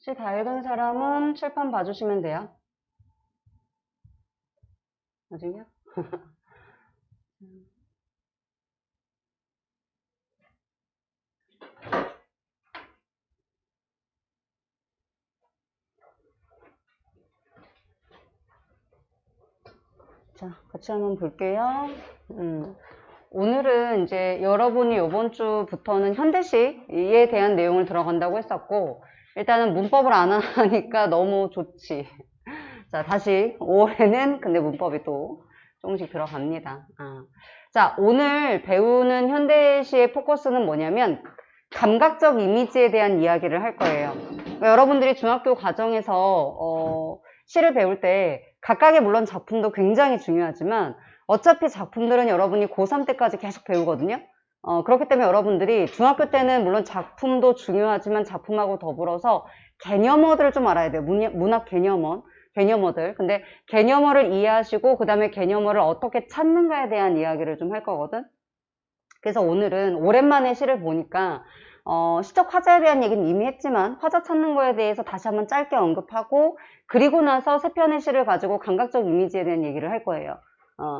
혹시 다 읽은 사람은 칠판 봐주시면 돼요. 아직요? 자, 같이 한번 볼게요. 오늘은 이제 여러분이 이번 주부터는 현대시에 대한 내용을 들어간다고 했었고, 일단은 문법을 안 하니까 너무 좋지. 자, 다시 5월에는 근데 문법이 또 조금씩 들어갑니다. 자, 오늘 배우는 현대시의 포커스는 뭐냐면 감각적 이미지에 대한 이야기를 할 거예요. 그러니까 여러분들이 중학교 과정에서 시를 배울 때 각각의 물론 작품도 굉장히 중요하지만 어차피 작품들은 여러분이 고3 때까지 계속 배우거든요. 그렇기 때문에 여러분들이 중학교 때는 물론 작품도 중요하지만 작품하고 더불어서 개념어들을 좀 알아야 돼요. 문학 개념어들. 근데 개념어를 이해하시고 그 다음에 개념어를 어떻게 찾는가에 대한 이야기를 좀 할 거거든. 그래서 오늘은 오랜만에 시를 보니까 시적 화자에 대한 얘기는 이미 했지만 화자 찾는 거에 대해서 다시 한번 짧게 언급하고 그리고 나서 세 편의 시를 가지고 감각적 이미지에 대한 얘기를 할 거예요.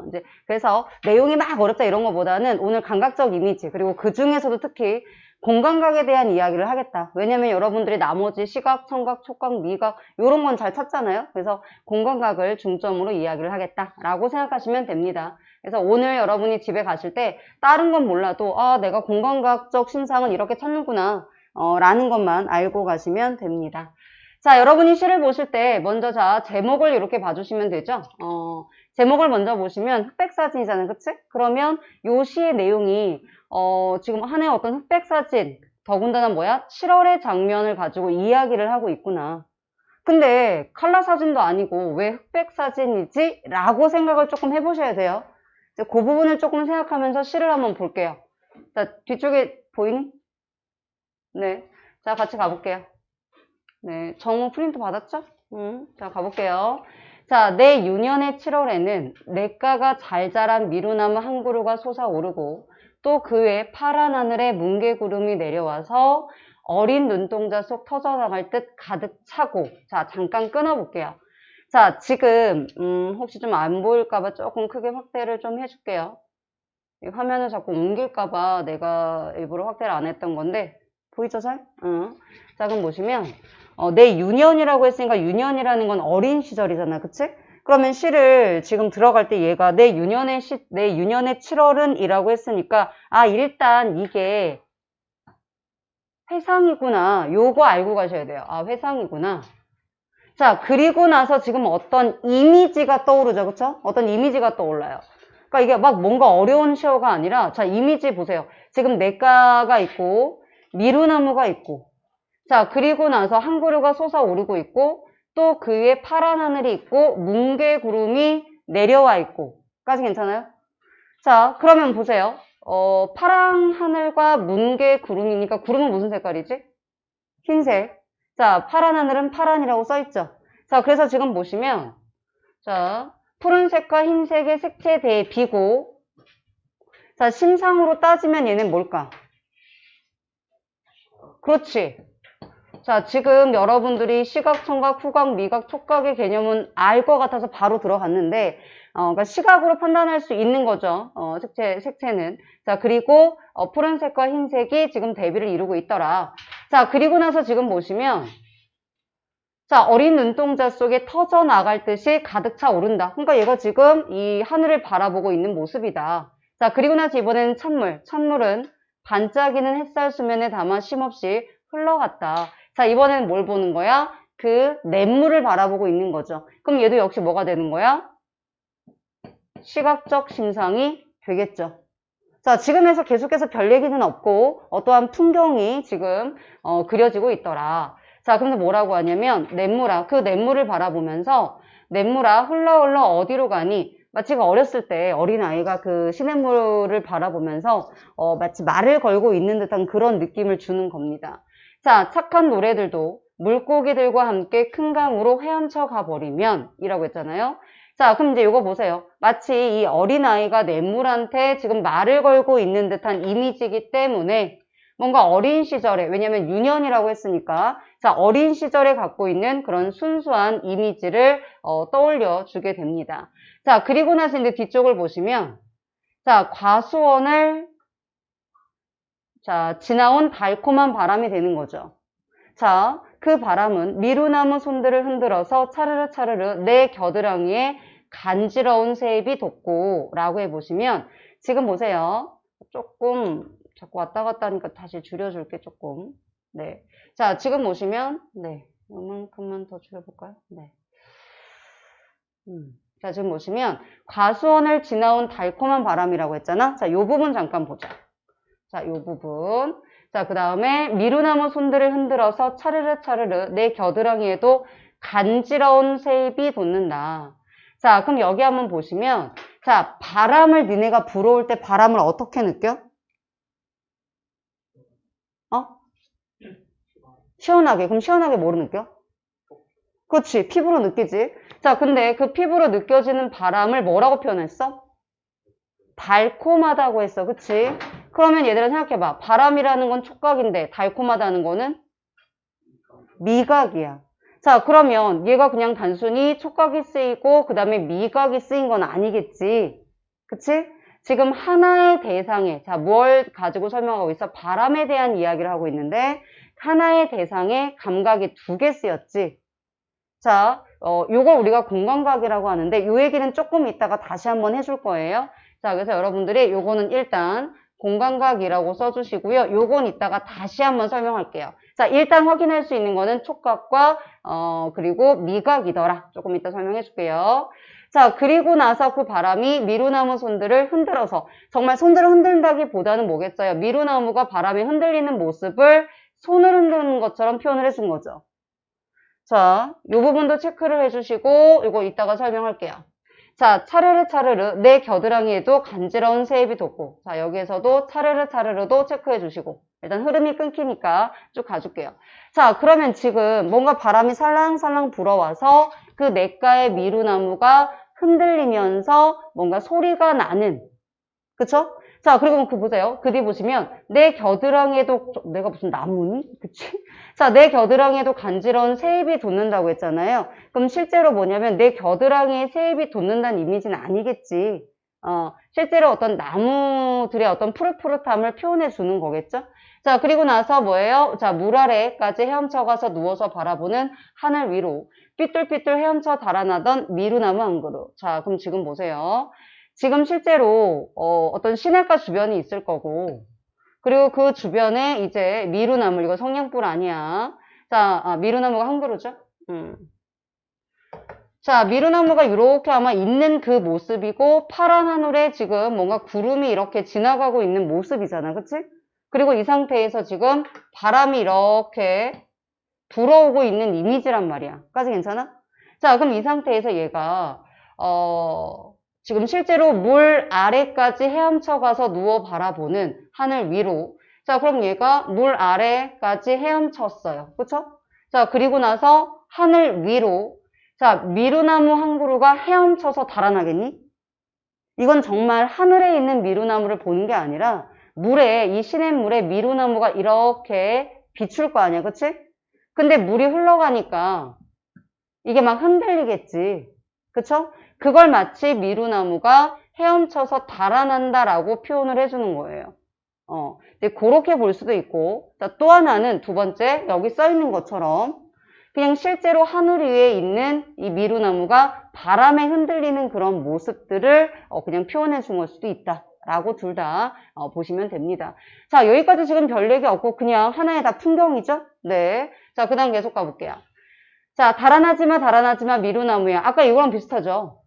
이제 그래서 내용이 막 어렵다 이런 거보다는 오늘 감각적 이미지 그리고 그 중에서도 특히 공감각에 대한 이야기를 하겠다. 왜냐면 여러분들이 나머지 시각, 청각, 촉각, 미각 이런 건 잘 찾잖아요. 그래서 공감각을 중점으로 이야기를 하겠다라고 생각하시면 됩니다. 그래서 오늘 여러분이 집에 가실 때 다른 건 몰라도 내가 공감각적 신상은 이렇게 찾는구나 라는 것만 알고 가시면 됩니다. 자, 여러분이 시를 보실 때 먼저 자 제목을 이렇게 봐주시면 되죠. 제목을 먼저 보시면 흑백사진이잖아요. 그치? 그러면 요 시의 내용이 지금 하나의 어떤 흑백사진 더군다나 뭐야? 7월의 장면을 가지고 이야기를 하고 있구나. 근데 칼라 사진도 아니고 왜 흑백사진이지? 라고 생각을 조금 해보셔야 돼요. 이제 그 부분을 조금 생각하면서 시를 한번 볼게요. 자, 뒤쪽에 보이니? 네. 자, 같이 가볼게요. 네. 정우 프린트 받았죠? 자, 가볼게요. 자, 내 유년의 7월에는 냇가가 잘 자란 미루나무 한 그루가 솟아오르고 또 그 외 파란 하늘에 뭉게구름이 내려와서 어린 눈동자 속 터져나갈 듯 가득 차고. 자, 잠깐 끊어볼게요. 자, 지금 혹시 좀 안 보일까봐 조금 크게 확대를 좀 해줄게요. 이 화면을 자꾸 옮길까봐 내가 일부러 확대를 안 했던 건데 보이죠, 잘? 자, 그럼 보시면 내 유년이라고 했으니까 유년이라는 건 어린 시절이잖아, 그치? 그러면 시를 지금 들어갈 때 얘가 내 유년의 7월은 이라고 했으니까 일단 이게 회상이구나. 요거 알고 가셔야 돼요. 회상이구나. 자, 그리고 나서 지금 어떤 이미지가 떠오르죠, 그쵸? 어떤 이미지가 떠올라요. 그러니까 이게 막 뭔가 어려운 시어가 아니라 자, 이미지 보세요. 지금 냇가가 있고 미루나무가 있고 자, 그리고 나서 한 그루가 솟아오르고 있고 또 그 위에 파란 하늘이 있고 뭉게구름이 내려와 있고 까지 괜찮아요? 자, 그러면 보세요. 파란 하늘과 뭉게구름이니까 구름은 무슨 색깔이지? 흰색. 자, 파란 하늘은 파란이라고 써있죠. 자, 그래서 지금 보시면 자, 푸른색과 흰색의 색채에 대해 비고 자, 심상으로 따지면 얘는 뭘까? 그렇지. 자, 지금 여러분들이 시각, 청각, 후각, 미각, 촉각의 개념은 알 것 같아서 바로 들어갔는데, 그러니까 시각으로 판단할 수 있는 거죠. 색채는. 자, 그리고 푸른색과 흰색이 지금 대비를 이루고 있더라. 자, 그리고 나서 지금 보시면, 자, 어린 눈동자 속에 터져 나갈 듯이 가득 차 오른다. 그러니까 얘가 지금 이 하늘을 바라보고 있는 모습이다. 자, 그리고 나서 이번에는 찬물. 찬물은 반짝이는 햇살 수면에 담아 쉼없이 흘러갔다. 자, 이번에는 뭘 보는 거야? 그 냇물을 바라보고 있는 거죠. 그럼 얘도 역시 뭐가 되는 거야? 시각적 심상이 되겠죠. 자, 지금에서 계속해서 별 얘기는 없고 어떠한 풍경이 지금 그려지고 있더라. 자, 그래서 뭐라고 하냐면 냇물아, 그 냇물을 바라보면서 냇물아 흘러 흘러 어디로 가니? 마치 어렸을 때 어린아이가 그 시냇물을 바라보면서 마치 말을 걸고 있는 듯한 그런 느낌을 주는 겁니다. 자, 착한 노래들도 물고기들과 함께 큰 강으로 헤엄쳐 가버리면 이라고 했잖아요. 자, 그럼 이제 이거 보세요. 마치 이 어린아이가 냇물한테 지금 말을 걸고 있는 듯한 이미지이기 때문에 뭔가 어린 시절에, 왜냐면 유년이라고 했으니까, 자, 어린 시절에 갖고 있는 그런 순수한 이미지를 떠올려 주게 됩니다. 자, 그리고 나서 이제 뒤쪽을 보시면, 자, 과수원을, 자, 지나온 달콤한 바람이 되는 거죠. 자, 그 바람은 미루나무 손들을 흔들어서 차르르 차르르 내 겨드랑이에 간지러운 새입이 돋고 라고 해보시면 지금 보세요. 조금 자꾸 왔다 갔다 하니까 다시 줄여줄게 조금. 네. 자, 지금 보시면 네. 요만큼만 더 줄여볼까요? 네. 자, 지금 보시면 과수원을 지나온 달콤한 바람이라고 했잖아. 자, 요 부분 잠깐 보자. 자, 요 부분. 자, 그 다음에 미루나무 손들을 흔들어서 차르르 차르르 내 겨드랑이에도 간지러운 새입이 돋는다. 자, 그럼 여기 한번 보시면 자, 바람을 니네가 불어올 때 바람을 어떻게 느껴? 시원하게. 그럼 시원하게 뭐로 느껴? 그렇지. 피부로 느끼지. 자, 근데 그 피부로 느껴지는 바람을 뭐라고 표현했어? 달콤하다고 했어. 그치? 그러면 얘들아 생각해봐. 바람이라는 건 촉각인데 달콤하다는 거는 미각이야. 자, 그러면 얘가 그냥 단순히 촉각이 쓰이고 그 다음에 미각이 쓰인 건 아니겠지. 그치? 지금 하나의 대상에, 자, 뭘 가지고 설명하고 있어? 바람에 대한 이야기를 하고 있는데 하나의 대상에 감각이 2개 쓰였지. 자, 요걸 우리가 공감각이라고 하는데 요 얘기는 조금 이따가 다시 한번 해줄 거예요. 자, 그래서 여러분들이 요거는 일단 공감각이라고 써주시고요. 요건 이따가 다시 한번 설명할게요. 자, 일단 확인할 수 있는 거는 촉각과 그리고 미각이더라. 조금 이따 설명해 줄게요. 자, 그리고 나서 그 바람이 미루나무 손들을 흔들어서 정말 손들을 흔든다기보다는 뭐겠어요? 미루나무가 바람에 흔들리는 모습을 손을 흔드는 것처럼 표현을 해준 거죠. 자, 요 부분도 체크를 해주시고 이거 이따가 설명할게요. 자, 차르르 차르르 내 겨드랑이에도 간지러운 새입이 돋고 자, 여기에서도 차르르 차르르도 체크해 주시고 일단 흐름이 끊기니까 쭉 가줄게요. 자, 그러면 지금 뭔가 바람이 살랑살랑 불어와서 그 냇가의 미루나무가 흔들리면서 뭔가 소리가 나는 그쵸? 자, 그리고 그 보세요. 그 뒤 보시면 내 겨드랑이에도 내가 무슨 나무니? 그치? 자, 내 겨드랑이에도 간지러운 새입이 돋는다고 했잖아요. 그럼 실제로 뭐냐면 내 겨드랑이에 새입이 돋는다는 이미지는 아니겠지. 실제로 어떤 나무들의 어떤 푸릇푸릇함을 표현해 주는 거겠죠? 자, 그리고 나서 뭐예요? 자, 물 아래까지 헤엄쳐가서 누워서 바라보는 하늘 위로 삐뚤삐뚤 헤엄쳐 달아나던 미루나무 한 그루. 자, 그럼 지금 보세요. 지금 실제로 어떤 시냇가 주변이 있을 거고 그리고 그 주변에 이제 미루나무 이거 성냥불 아니야. 자, 미루나무가 한 그루죠. 자, 미루나무가 이렇게 아마 있는 그 모습이고 파란 하늘에 지금 뭔가 구름이 이렇게 지나가고 있는 모습이잖아. 그치? 그리고 이 상태에서 지금 바람이 이렇게 불어오고 있는 이미지란 말이야. 까지 괜찮아? 자, 그럼 이 상태에서 얘가 지금 실제로 물 아래까지 헤엄쳐 가서 누워 바라보는 하늘 위로. 자, 그럼 얘가 물 아래까지 헤엄쳤어요. 그쵸? 자, 그리고 나서 하늘 위로. 자, 미루나무 한 그루가 헤엄쳐서 달아나겠니? 이건 정말 하늘에 있는 미루나무를 보는 게 아니라 물에, 이 시냇물에 미루나무가 이렇게 비출 거 아니야. 그치? 근데 물이 흘러가니까 이게 막 흔들리겠지. 그쵸? 그걸 마치 미루나무가 헤엄쳐서 달아난다라고 표현을 해주는 거예요. 이제 그렇게 볼 수도 있고, 자, 또 하나는 두 번째, 여기 써 있는 것처럼 그냥 실제로 하늘 위에 있는 이 미루나무가 바람에 흔들리는 그런 모습들을 그냥 표현해 준 걸 수도 있다. 라고 둘 다 보시면 됩니다. 자, 여기까지 지금 별 얘기 없고 그냥 하나의 다 풍경이죠? 네. 자, 그 다음 계속 가볼게요. 자, 달아나지마 미루나무야. 아까 이거랑 비슷하죠?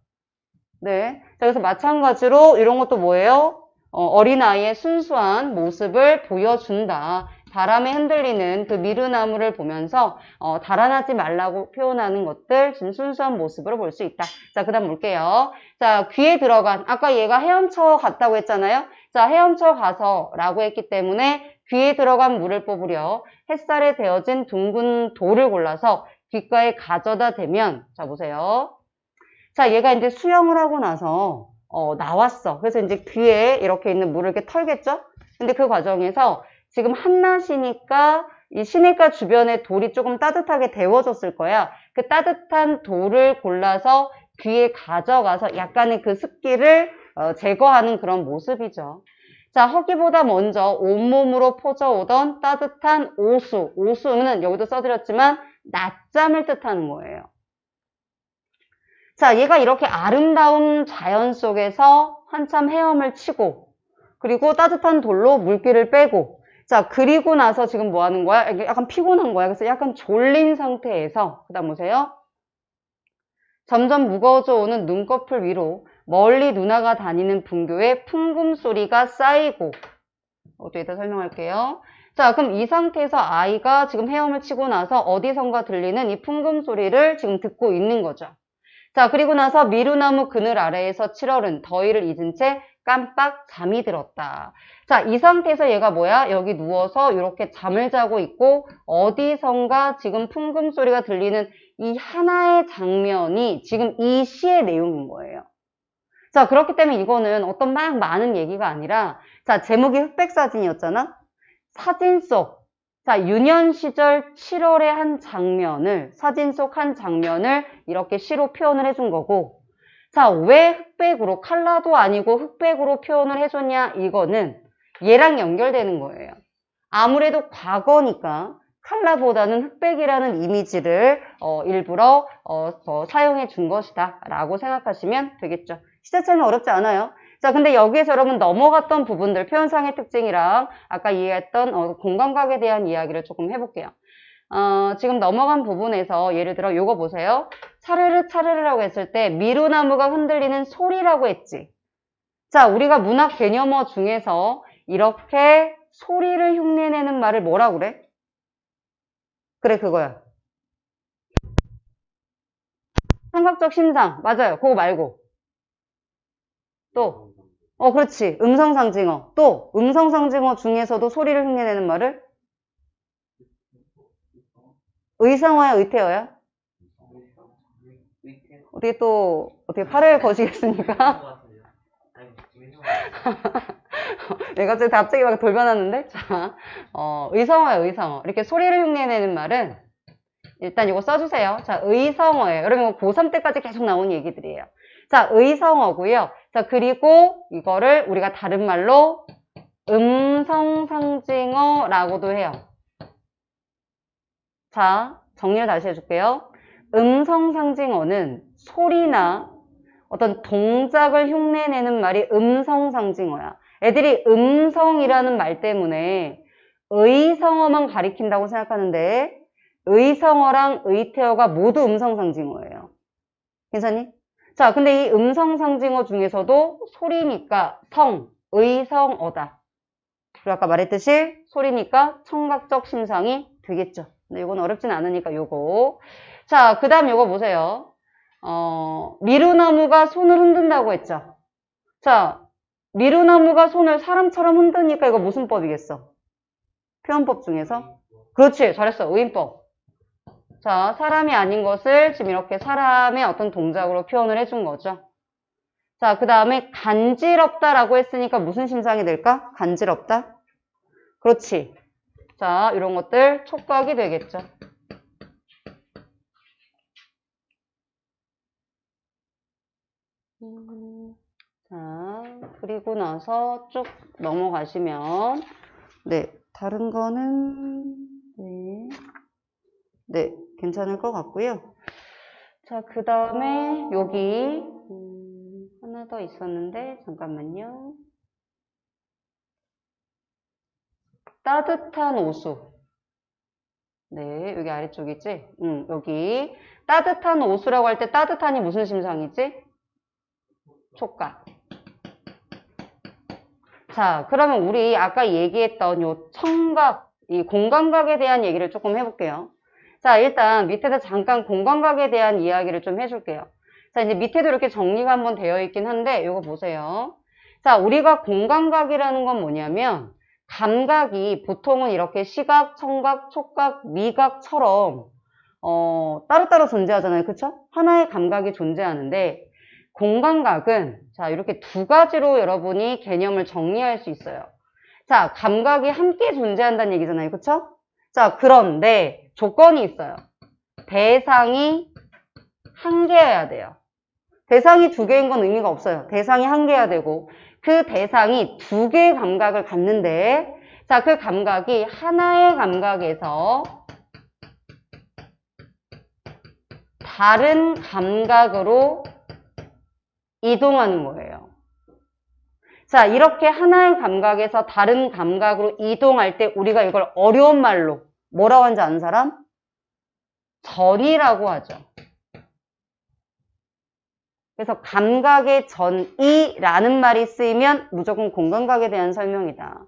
네. 자, 그래서 마찬가지로 이런 것도 뭐예요? 어린아이의 순수한 모습을 보여준다. 바람에 흔들리는 그 미루나무를 보면서 달아나지 말라고 표현하는 것들 지금 순수한 모습으로 볼 수 있다. 자, 그 다음 볼게요. 자, 귀에 들어간 아까 얘가 헤엄쳐 갔다고 했잖아요. 자, 헤엄쳐 가서 라고 했기 때문에 귀에 들어간 물을 뽑으려 햇살에 데워진 둥근 돌을 골라서 귓가에 가져다 대면 자, 보세요. 자, 얘가 이제 수영을 하고 나서 나왔어. 그래서 이제 귀에 이렇게 있는 물을 이렇게 털겠죠? 근데 그 과정에서 지금 한낮이니까 이 시냇가 주변에 돌이 조금 따뜻하게 데워졌을 거야. 그 따뜻한 돌을 골라서 귀에 가져가서 약간의 그 습기를 제거하는 그런 모습이죠. 자, 허기보다 먼저 온몸으로 퍼져오던 따뜻한 오수. 오수는 여기도 써드렸지만 낮잠을 뜻하는 거예요. 자, 얘가 이렇게 아름다운 자연 속에서 한참 헤엄을 치고 그리고 따뜻한 돌로 물기를 빼고 자, 그리고 나서 지금 뭐 하는 거야? 약간 피곤한 거야. 그래서 약간 졸린 상태에서 그 다음 보세요. 점점 무거워져 오는 눈꺼풀 위로 멀리 누나가 다니는 분교에 풍금 소리가 쌓이고 또 이따 설명할게요. 자, 그럼 이 상태에서 아이가 지금 헤엄을 치고 나서 어디선가 들리는 이 풍금 소리를 지금 듣고 있는 거죠. 자, 그리고 나서 미루나무 그늘 아래에서 칠얼은 더위를 잊은 채 깜빡 잠이 들었다. 자, 이 상태에서 얘가 뭐야? 여기 누워서 이렇게 잠을 자고 있고 어디선가 지금 풍금 소리가 들리는 이 하나의 장면이 지금 이 시의 내용인 거예요. 자, 그렇기 때문에 이거는 어떤 막 많은 얘기가 아니라 자, 제목이 흑백 사진이었잖아? 사진 속 자, 유년 시절 7월의 한 장면을 사진 속 한 장면을 이렇게 시로 표현을 해준 거고 자, 왜 흑백으로 컬러도 아니고 흑백으로 표현을 해줬냐 이거는 얘랑 연결되는 거예요. 아무래도 과거니까 컬러보다는 흑백이라는 이미지를 일부러 사용해 준 것이다 라고 생각하시면 되겠죠. 시제처는 어렵지 않아요. 자, 근데 여기에서 여러분 넘어갔던 부분들, 표현상의 특징이랑 아까 이해했던 공감각에 대한 이야기를 조금 해볼게요. 지금 넘어간 부분에서 예를 들어 요거 보세요. 차르르 차르르라고 했을 때 미루나무가 흔들리는 소리라고 했지. 자, 우리가 문학 개념어 중에서 이렇게 소리를 흉내내는 말을 뭐라고 그래? 그래, 그거야. 청각적 심상. 맞아요. 그거 말고. 또. 그렇지. 음성상징어. 또 음성상징어 중에서도 소리를 흉내내는 말을 의성어야, 의태어야? 어떻게 또 어떻게 팔을 거시겠습니까? 네, 갑자기 막 돌변하는데? 자, 의성어야, 의성어. 이렇게 소리를 흉내내는 말은 일단 이거 써주세요. 자, 의성어예요. 여러분 이거 고3 때까지 계속 나온 얘기들이에요. 자, 의성어고요. 자, 그리고 이거를 우리가 다른 말로 음성상징어라고도 해요. 자, 정리를 다시 해줄게요. 음성상징어는 소리나 어떤 동작을 흉내내는 말이 음성상징어야. 애들이 음성이라는 말 때문에 의성어만 가리킨다고 생각하는데 의성어랑 의태어가 모두 음성상징어예요. 괜찮니? 자, 근데 이 음성상징어 중에서도 소리니까 성, 의성어다. 그리고 아까 말했듯이 소리니까 청각적 심상이 되겠죠. 근데 이건 어렵진 않으니까 요거. 자, 그 다음 요거 보세요. 미루나무가 손을 흔든다고 했죠. 자, 미루나무가 손을 사람처럼 흔드니까 이거 무슨 법이겠어? 표현법 중에서? 그렇지, 잘했어. 의인법. 자, 사람이 아닌 것을 지금 이렇게 사람의 어떤 동작으로 표현을 해준 거죠. 자, 그 다음에 간지럽다라고 했으니까 무슨 심상이 될까? 간지럽다? 그렇지. 자, 이런 것들 촉각이 되겠죠. 자, 그리고 나서 쭉 넘어가시면 네, 다른 거는 네, 괜찮을 것 같고요. 자, 그 다음에 여기 하나 더 있었는데 잠깐만요. 따뜻한 오수. 네, 여기 아래쪽이지? 여기 따뜻한 오수라고 할 때 따뜻한이 무슨 심상이지? 촉각. 자, 그러면 우리 아까 얘기했던 요 청각, 이 공감각에 대한 얘기를 조금 해볼게요. 자, 일단 밑에다 잠깐 공감각에 대한 이야기를 좀 해줄게요. 자, 이제 밑에도 이렇게 정리가 한번 되어 있긴 한데 요거 보세요. 자, 우리가 공감각이라는 건 뭐냐면 감각이 보통은 이렇게 시각, 청각, 촉각, 미각처럼 따로따로 존재하잖아요. 그쵸? 하나의 감각이 존재하는데 공감각은 자, 이렇게 두 가지로 여러분이 개념을 정리할 수 있어요. 자, 감각이 함께 존재한다는 얘기잖아요. 그쵸? 자, 그런데 조건이 있어요. 대상이 한 개여야 돼요. 대상이 두 개인 건 의미가 없어요. 대상이 한 개여야 되고 그 대상이 두 개의 감각을 갖는데 자, 그 감각이 하나의 감각에서 다른 감각으로 이동하는 거예요. 자, 이렇게 하나의 감각에서 다른 감각으로 이동할 때 우리가 이걸 어려운 말로 뭐라고 하는지 아는 사람? 전이라고 하죠. 그래서 감각의 전이라는 말이 쓰이면 무조건 공감각에 대한 설명이다.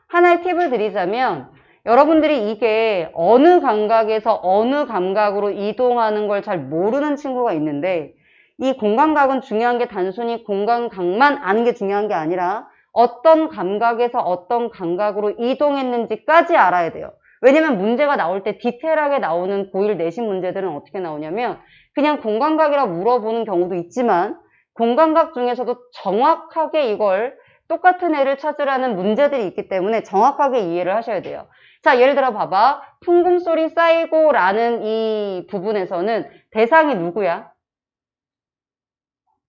하나의 팁을 드리자면 여러분들이 이게 어느 감각에서 어느 감각으로 이동하는 걸 잘 모르는 친구가 있는데 이 공감각은 중요한 게 단순히 공감각만 아는 게 중요한 게 아니라 어떤 감각에서 어떤 감각으로 이동했는지까지 알아야 돼요. 왜냐면 문제가 나올 때 디테일하게 나오는 고1 내신 문제들은 어떻게 나오냐면 그냥 공감각이라 물어보는 경우도 있지만 공감각 중에서도 정확하게 이걸 똑같은 애를 찾으라는 문제들이 있기 때문에 정확하게 이해를 하셔야 돼요. 자, 예를 들어 봐봐. 풍금소리 쌓이고 라는 이 부분에서는 대상이 누구야?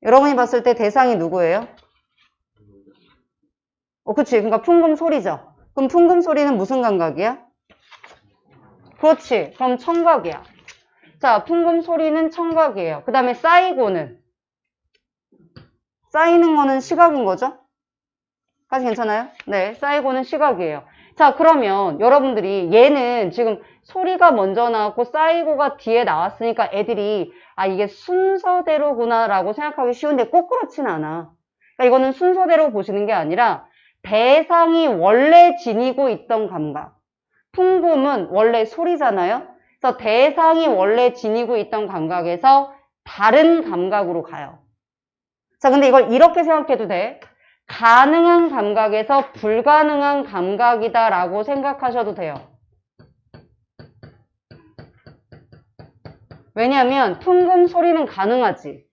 여러분이 봤을 때 대상이 누구예요? 그치. 그러니까 풍금소리죠. 그럼 풍금소리는 무슨 감각이야? 그렇지. 그럼 청각이야. 자, 풍금소리는 청각이에요. 그 다음에 쌓이고는? 쌓이는 거는 시각인 거죠? 까지 괜찮아요? 네, 쌓이고는 시각이에요. 자, 그러면 여러분들이 얘는 지금 소리가 먼저 나왔고 쌓이고가 뒤에 나왔으니까 애들이 아, 이게 순서대로구나 라고 생각하기 쉬운데 꼭 그렇진 않아. 그러니까 이거는 순서대로 보시는 게 아니라 대상이 원래 지니고 있던 감각. 풍금은 원래 소리잖아요. 그래서 대상이 원래 지니고 있던 감각에서 다른 감각으로 가요. 자, 근데 이걸 이렇게 생각해도 돼. 가능한 감각에서 불가능한 감각이다 라고 생각하셔도 돼요. 왜냐하면 풍금 소리는 가능하지.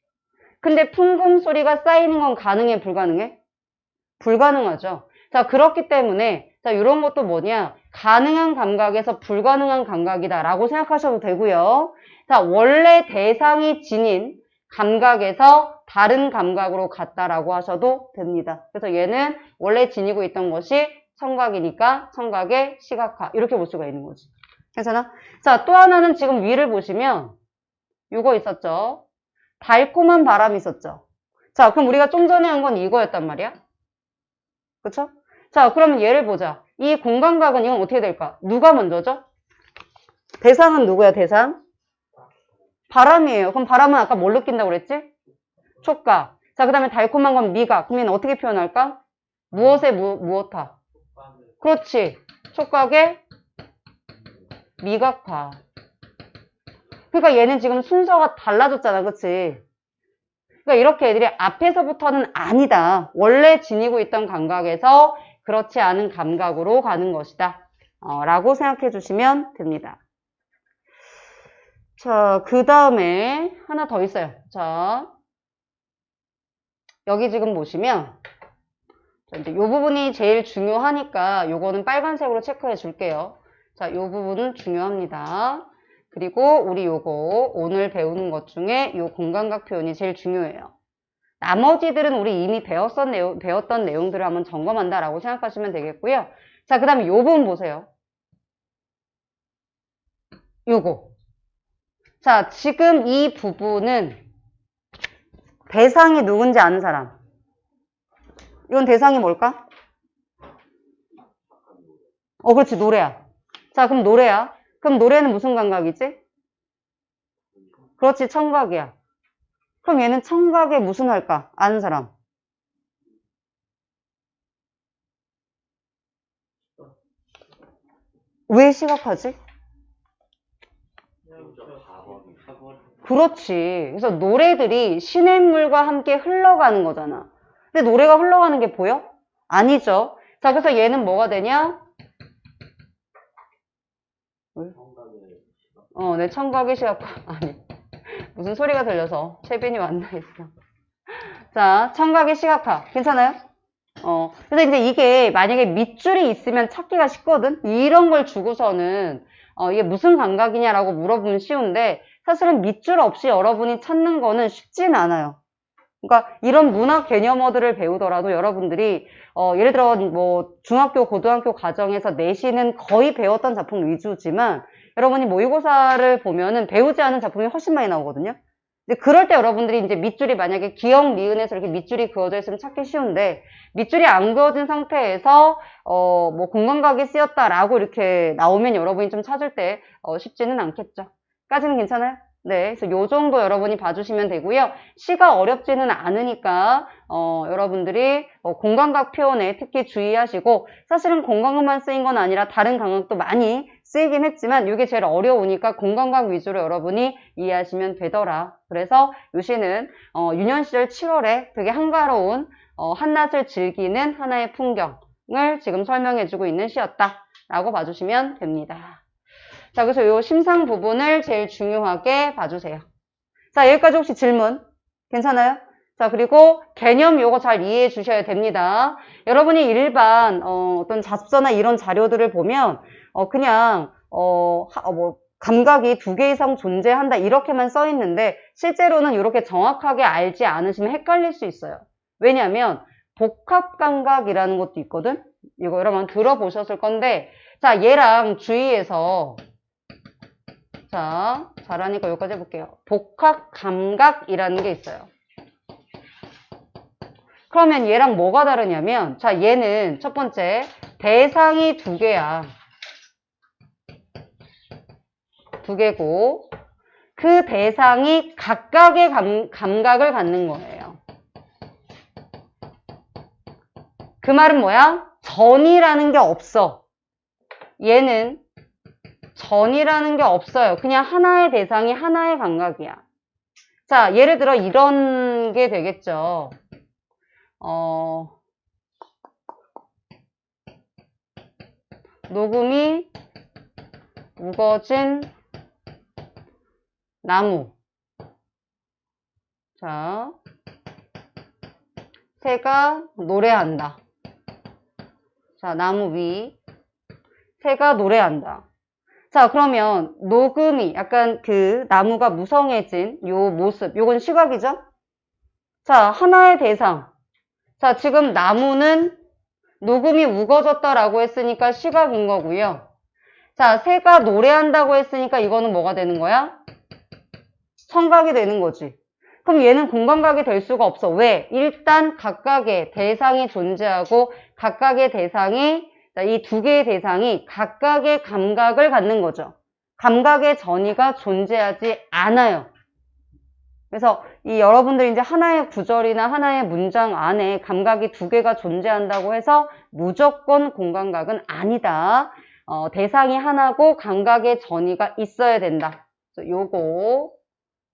근데 풍금 소리가 쌓이는 건 가능해, 불가능해? 불가능하죠. 자, 그렇기 때문에 자, 이런 것도 뭐냐? 가능한 감각에서 불가능한 감각이다 라고 생각하셔도 되고요. 자, 원래 대상이 지닌 감각에서 다른 감각으로 갔다라고 하셔도 됩니다. 그래서 얘는 원래 지니고 있던 것이 청각이니까 청각의 시각화 이렇게 볼 수가 있는 거지. 괜찮아? 자, 또 하나는 지금 위를 보시면 요거 있었죠. 달콤한 바람이 있었죠. 자, 그럼 우리가 좀 전에 한 건 이거였단 말이야. 그쵸? 자, 그러면 얘를 보자. 이 공감각은 이건 어떻게 될까? 누가 먼저죠? 대상은 누구야, 대상? 바람이에요. 그럼 바람은 아까 뭘 느낀다고 그랬지? 촉각. 자, 그 다음에 달콤한 건 미각. 그러면 어떻게 표현할까? 무엇에 무엇하? 그렇지. 촉각의 미각파. 그러니까 얘는 지금 순서가 달라졌잖아. 그치? 그러니까 이렇게 애들이 앞에서부터는 아니다. 원래 지니고 있던 감각에서 그렇지 않은 감각으로 가는 것이다. 라고 생각해 주시면 됩니다. 자, 그 다음에 하나 더 있어요. 자, 여기 지금 보시면 이제 이 부분이 제일 중요하니까 요거는 빨간색으로 체크해 줄게요. 자, 이 부분은 중요합니다. 그리고 우리 요거 오늘 배우는 것 중에 요 공감각 표현이 제일 중요해요. 나머지들은 우리 이미 배웠던 내용들을 한번 점검한다라고 생각하시면 되겠고요. 자, 그 다음에 요 부분 보세요. 요거. 자, 지금 이 부분은 대상이 누군지 아는 사람. 이건 대상이 뭘까? 그렇지. 노래야. 자, 그럼 노래야. 그럼 노래는 무슨 감각이지? 그렇지. 청각이야. 그럼 얘는 청각에 무슨 할까? 아는 사람. 왜 시각하지? 그렇지. 그래서 노래들이 시냇물과 함께 흘러가는 거잖아. 근데 노래가 흘러가는 게 보여? 아니죠. 자, 그래서 얘는 뭐가 되냐? 내 청각의 시각화. 아니, 무슨 소리가 들려서 채빈이 왔나 했어. 자, 청각의 시각화. 괜찮아요? 그래서 이제 이게 만약에 밑줄이 있으면 찾기가 쉽거든? 이런 걸 주고서는, 이게 무슨 감각이냐라고 물어보면 쉬운데, 사실은 밑줄 없이 여러분이 찾는 거는 쉽진 않아요. 그러니까 이런 문학 개념어들을 배우더라도 여러분들이 예를 들어 뭐 중학교, 고등학교 과정에서 내신은 거의 배웠던 작품 위주지만 여러분이 모의고사를 보면은 배우지 않은 작품이 훨씬 많이 나오거든요. 근데 그럴 때 여러분들이 이제 밑줄이 만약에 기역, 니은에서 이렇게 밑줄이 그어져 있으면 찾기 쉬운데 밑줄이 안 그어진 상태에서 뭐 공간각이 쓰였다라고 이렇게 나오면 여러분이 좀 찾을 때 쉽지는 않겠죠. 까지는 괜찮아요? 네, 그래서 요 정도 여러분이 봐주시면 되고요. 시가 어렵지는 않으니까 여러분들이 공간각 표현에 특히 주의하시고 사실은 공간각만 쓰인 건 아니라 다른 감각도 많이 쓰이긴 했지만 이게 제일 어려우니까 공간각 위주로 여러분이 이해하시면 되더라. 그래서 요 시는 유년 시절 7월에 되게 한가로운 한낮을 즐기는 하나의 풍경을 지금 설명해주고 있는 시였다라고 봐주시면 됩니다. 자, 그래서 요 심상 부분을 제일 중요하게 봐주세요. 자, 여기까지 혹시 질문 괜찮아요? 자, 그리고 개념 요거 잘 이해해 주셔야 됩니다. 여러분이 일반 어떤 잡서나 이런 자료들을 보면 그냥 뭐 감각이 2개 이상 존재한다 이렇게만 써 있는데 실제로는 이렇게 정확하게 알지 않으시면 헷갈릴 수 있어요. 왜냐하면 복합 감각이라는 것도 있거든. 이거 여러분 들어보셨을 건데 자, 얘랑 주의해서 자, 잘하니까 여기까지 해볼게요. 복합 감각이라는 게 있어요. 그러면 얘랑 뭐가 다르냐면 자, 얘는 첫 번째 대상이 2개야. 2개고 그 대상이 각각의 감각을 갖는 거예요. 그 말은 뭐야? 전이라는 게 없어. 얘는 전이라는 게 없어요. 그냥 하나의 대상이 하나의 감각이야. 자, 예를 들어 이런 게 되겠죠. 녹음이 우거진 나무. 자, 새가 노래한다. 자, 나무 위. 새가 노래한다. 자, 그러면 녹음이 약간 그 나무가 무성해진 요 모습, 요건 시각이죠? 자, 하나의 대상. 자, 지금 나무는 녹음이 우거졌다라고 했으니까 시각인 거고요. 자, 새가 노래한다고 했으니까 이거는 뭐가 되는 거야? 청각이 되는 거지. 그럼 얘는 공간각이 될 수가 없어. 왜? 일단 각각의 대상이 존재하고 각각의 대상이 이 2개의 대상이 각각의 감각을 갖는 거죠. 감각의 전이가 존재하지 않아요. 그래서 이 여러분들이 이제 하나의 구절이나 하나의 문장 안에 감각이 2개가 존재한다고 해서 무조건 공간각은 아니다. 대상이 하나고 감각의 전이가 있어야 된다. 그래서 요거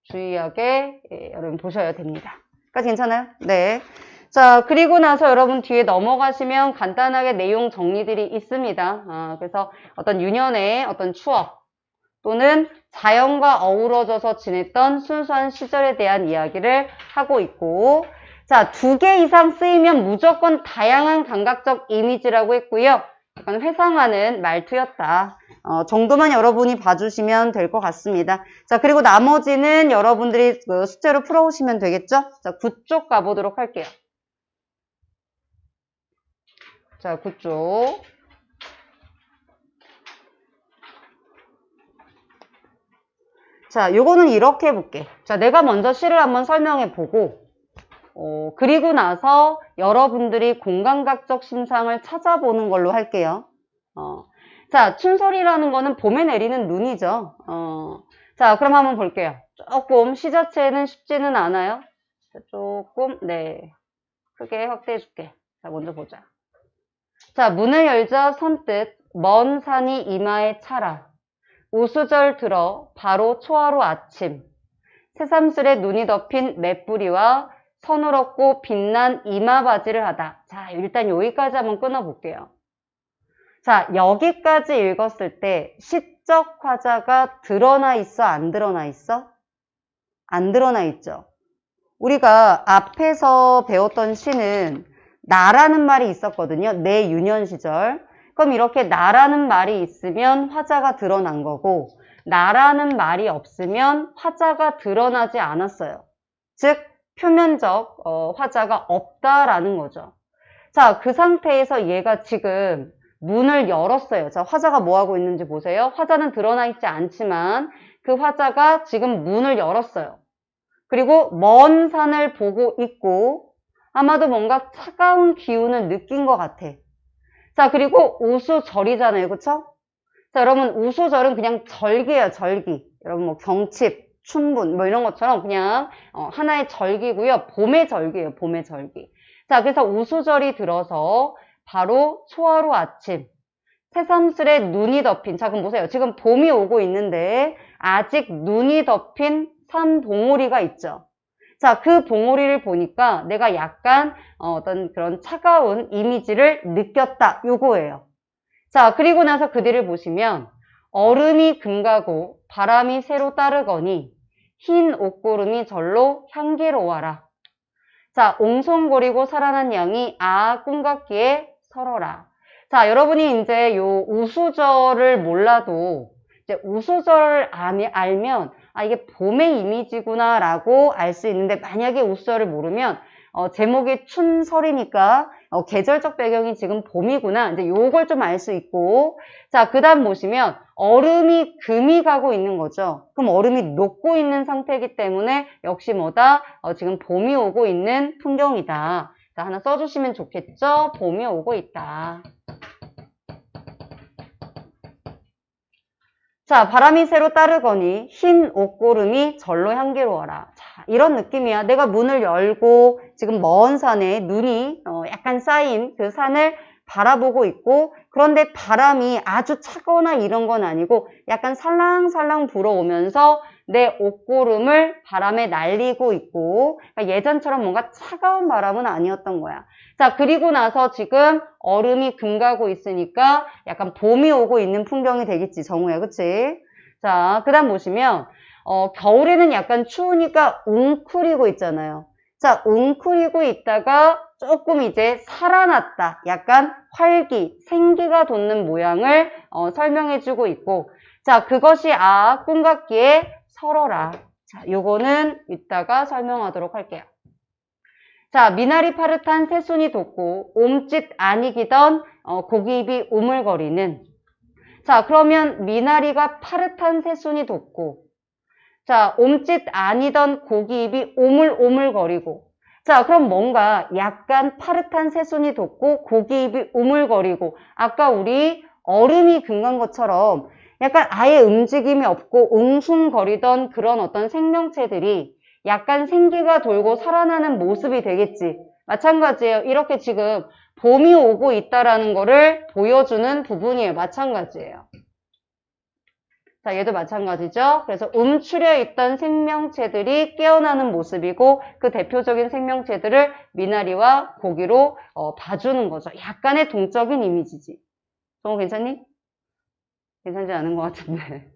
주의하게 여러분 보셔야 됩니다. 까지 괜찮아요? 네. 자, 그리고 나서 여러분 뒤에 넘어가시면 간단하게 내용 정리들이 있습니다. 그래서 어떤 유년의 어떤 추억 또는 자연과 어우러져서 지냈던 순수한 시절에 대한 이야기를 하고 있고 자, 2개 이상 쓰이면 무조건 다양한 감각적 이미지라고 했고요. 약간 회상하는 말투였다. 정도만 여러분이 봐주시면 될 것 같습니다. 자, 그리고 나머지는 여러분들이 그 숙제로 풀어오시면 되겠죠? 자, 9쪽 가보도록 할게요. 자, 9쪽. 자, 요거는 이렇게 해볼게. 자, 내가 먼저 시를 한번 설명해보고, 그리고 나서 여러분들이 공감각적 심상을 찾아보는 걸로 할게요. 자, 춘설이라는 거는 봄에 내리는 눈이죠. 자, 그럼 한번 볼게요. 조금 시 자체는 쉽지는 않아요. 자, 조금, 네. 크게 확대해줄게. 자, 먼저 보자. 자, 문을 열자 선뜻 먼 산이 이마에 차라. 우수절 들어 바로 초하루 아침. 새삼스레 눈이 덮인 맷뿌리와 서늘었고 빛난 이마바지를 하다. 자, 일단 여기까지 한번 끊어볼게요. 자, 여기까지 읽었을 때 시적 화자가 드러나 있어? 안 드러나 있어? 안 드러나 있죠. 우리가 앞에서 배웠던 시는 나라는 말이 있었거든요. 내 유년 시절. 그럼 이렇게 나라는 말이 있으면 화자가 드러난 거고, 나라는 말이 없으면 화자가 드러나지 않았어요. 즉, 표면적 화자가 없다라는 거죠. 자, 그 상태에서 얘가 지금 문을 열었어요. 자, 화자가 뭐 하고 있는지 보세요. 화자는 드러나 있지 않지만 그 화자가 지금 문을 열었어요. 그리고 먼 산을 보고 있고 아마도 뭔가 차가운 기운을 느낀 것 같아. 자, 그리고 우수절이잖아요. 그쵸? 자, 여러분, 우수절은 그냥 절기예요, 절기. 여러분, 뭐, 경칩, 춘분, 뭐 이런 것처럼 그냥 하나의 절기고요. 봄의 절기예요, 봄의 절기. 자, 그래서 우수절이 들어서 바로 초하루 아침, 새삼스레 눈이 덮인, 자, 그럼 보세요. 지금 봄이 오고 있는데 아직 눈이 덮인 산 봉우리가 있죠. 자, 그 봉우리를 보니까 내가 약간 어떤 그런 차가운 이미지를 느꼈다. 요거예요. 자, 그리고 나서 그 뒤를 보시면 얼음이 금가고 바람이 새로 따르거니 흰 옷고름이 절로 향기로워라. 자, 옹송거리고 살아난 양이 꿈 같기에 설어라. 자, 여러분이 이제 요 우수절을 몰라도 이제 우수절을 알면 이게 봄의 이미지구나 라고 알 수 있는데, 만약에 우수절을 모르면 제목이 춘설이니까 계절적 배경이 지금 봄이구나. 이제 요걸 좀 알 수 있고, 자, 그 다음 보시면 얼음이 금이 가고 있는 거죠. 그럼 얼음이 녹고 있는 상태이기 때문에 역시 뭐다? 지금 봄이 오고 있는 풍경이다. 자, 하나 써주시면 좋겠죠? 봄이 오고 있다. 자, 바람이 새로 따르거니 흰 옷고름이 절로 향기로워라. 자, 이런 느낌이야. 내가 문을 열고 지금 먼 산에 눈이 약간 쌓인 그 산을 바라보고 있고, 그런데 바람이 아주 차거나 이런 건 아니고 약간 살랑살랑 불어오면서 내 옷고름을 바람에 날리고 있고, 그러니까 예전처럼 뭔가 차가운 바람은 아니었던 거야. 자, 그리고 나서 지금 얼음이 금가고 있으니까 약간 봄이 오고 있는 풍경이 되겠지, 정우야. 그치? 자, 그 다음 보시면 겨울에는 약간 추우니까 웅크리고 있잖아요. 자, 웅크리고 있다가 조금 이제 살아났다. 약간 활기, 생기가 돋는 모양을 설명해주고 있고, 자, 그것이 꿈 같기에 설어라. 자, 요거는 이따가 설명하도록 할게요. 자, 미나리 파릇한 새순이 돋고 옴짓 아니기던 고기잎이 우물거리는. 자, 그러면 미나리가 파릇한 새순이 돋고, 자, 옴짓 아니던 고기잎이 오물오물거리고, 자, 그럼 뭔가 약간 파릇한 새순이 돋고 고기잎이 우물거리고, 아까 우리 얼음이 금간 것처럼 약간 아예 움직임이 없고 웅숭거리던 그런 어떤 생명체들이 약간 생기가 돌고 살아나는 모습이 되겠지. 마찬가지예요. 이렇게 지금 봄이 오고 있다라는 거를 보여주는 부분이에요. 마찬가지예요. 자, 얘도 마찬가지죠. 그래서 움츠려 있던 생명체들이 깨어나는 모습이고, 그 대표적인 생명체들을 미나리와 고기로 봐주는 거죠. 약간의 동적인 이미지지. 정우 괜찮니? 괜찮지 않은 것 같은데.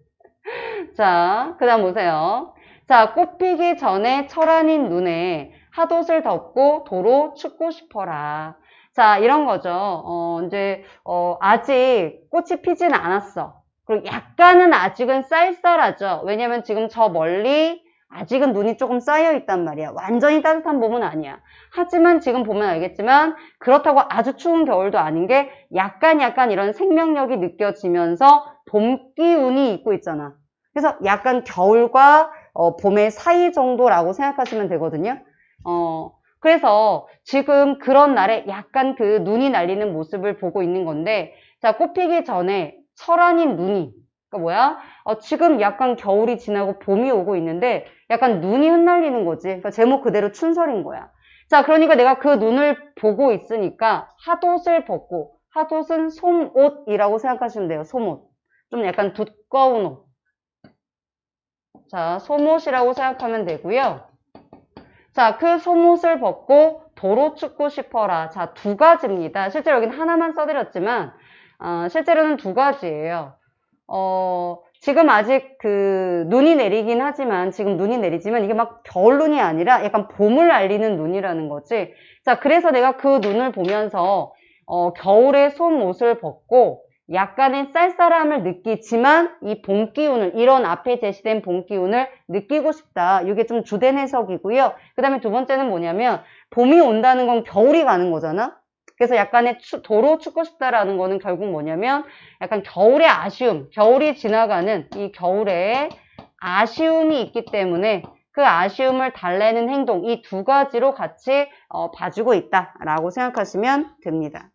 자, 그 다음 보세요. 자, 꽃피기 전에 철안인 눈에 핫옷을 덮고 도로 춥고 싶어라. 자, 이런 거죠. 이제 아직 꽃이 피진 않았어. 그리고 약간은 아직은 쌀쌀하죠. 왜냐면 지금 저 멀리 아직은 눈이 조금 쌓여 있단 말이야. 완전히 따뜻한 봄은 아니야. 하지만 지금 보면 알겠지만 그렇다고 아주 추운 겨울도 아닌 게 약간 이런 생명력이 느껴지면서 봄 기운이 있고 있잖아. 그래서 약간 겨울과 봄의 사이 정도라고 생각하시면 되거든요. 그래서 지금 그런 날에 약간 그 눈이 날리는 모습을 보고 있는 건데, 자, 꽃피기 전에 철안인 눈이, 그러니까 뭐야? 지금 약간 겨울이 지나고 봄이 오고 있는데 약간 눈이 흩날리는 거지. 그러니까 제목 그대로 춘설인 거야. 자, 그러니까 내가 그 눈을 보고 있으니까 핫옷을 벗고, 핫옷은 솜옷이라고 생각하시면 돼요. 솜옷. 좀 약간 두꺼운 옷. 자, 솜옷이라고 생각하면 되고요. 자, 그 솜옷을 벗고 도로 춥고 싶어라. 자, 두 가지입니다. 실제로 여기는 하나만 써드렸지만 실제로는 두 가지예요. 지금 아직 그 눈이 내리긴 하지만, 지금 눈이 내리지만 이게 막 겨울 눈이 아니라 약간 봄을 알리는 눈이라는 거지. 자, 그래서 내가 그 눈을 보면서 겨울에 솜옷을 벗고 약간의 쌀쌀함을 느끼지만 이 봄 기운을, 이런 앞에 제시된 봄 기운을 느끼고 싶다. 이게 좀 주된 해석이고요. 그 다음에 두 번째는 뭐냐면 봄이 온다는 건 겨울이 가는 거잖아. 그래서 약간의 도로 춥고 싶다라는 거는 결국 뭐냐면 약간 겨울의 아쉬움, 겨울이 지나가는 이 겨울에 아쉬움이 있기 때문에 그 아쉬움을 달래는 행동, 이 두 가지로 같이 봐주고 있다라고 생각하시면 됩니다.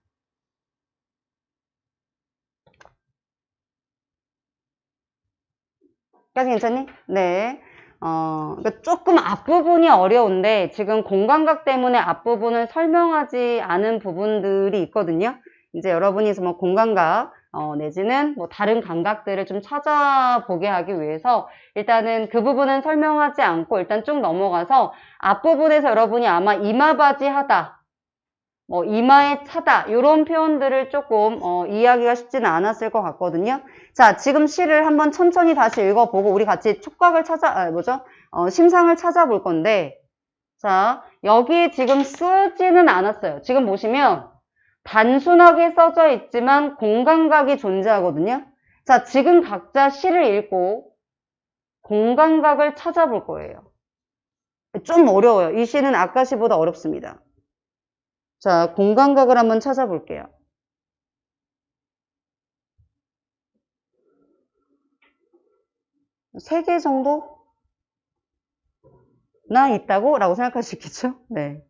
까지 괜찮니? 네. 그러니까 조금 앞부분이 어려운데 지금 공감각 때문에 앞부분을 설명하지 않은 부분들이 있거든요. 이제 여러분이 뭐 공감각 내지는 뭐 다른 감각들을 좀 찾아보게 하기 위해서 일단은 그 부분은 설명하지 않고 일단 쭉 넘어가서 앞부분에서 여러분이 아마 이마바지 하다, 뭐 이마에 차다 이런 표현들을 조금 이해하기가 쉽지는 않았을 것 같거든요. 자, 지금 시를 한번 천천히 다시 읽어보고 우리 같이 촉각을 심상을 찾아볼 건데, 자, 여기 지금 쓰지는 않았어요. 지금 보시면 단순하게 써져 있지만 공감각이 존재하거든요. 자, 지금 각자 시를 읽고 공감각을 찾아볼 거예요. 좀 어려워요. 이 시는 아까 시보다 어렵습니다. 자, 공감각을 한번 찾아볼게요. 세 개 정도나 있다고? 라고 생각할 수 있겠죠? 네.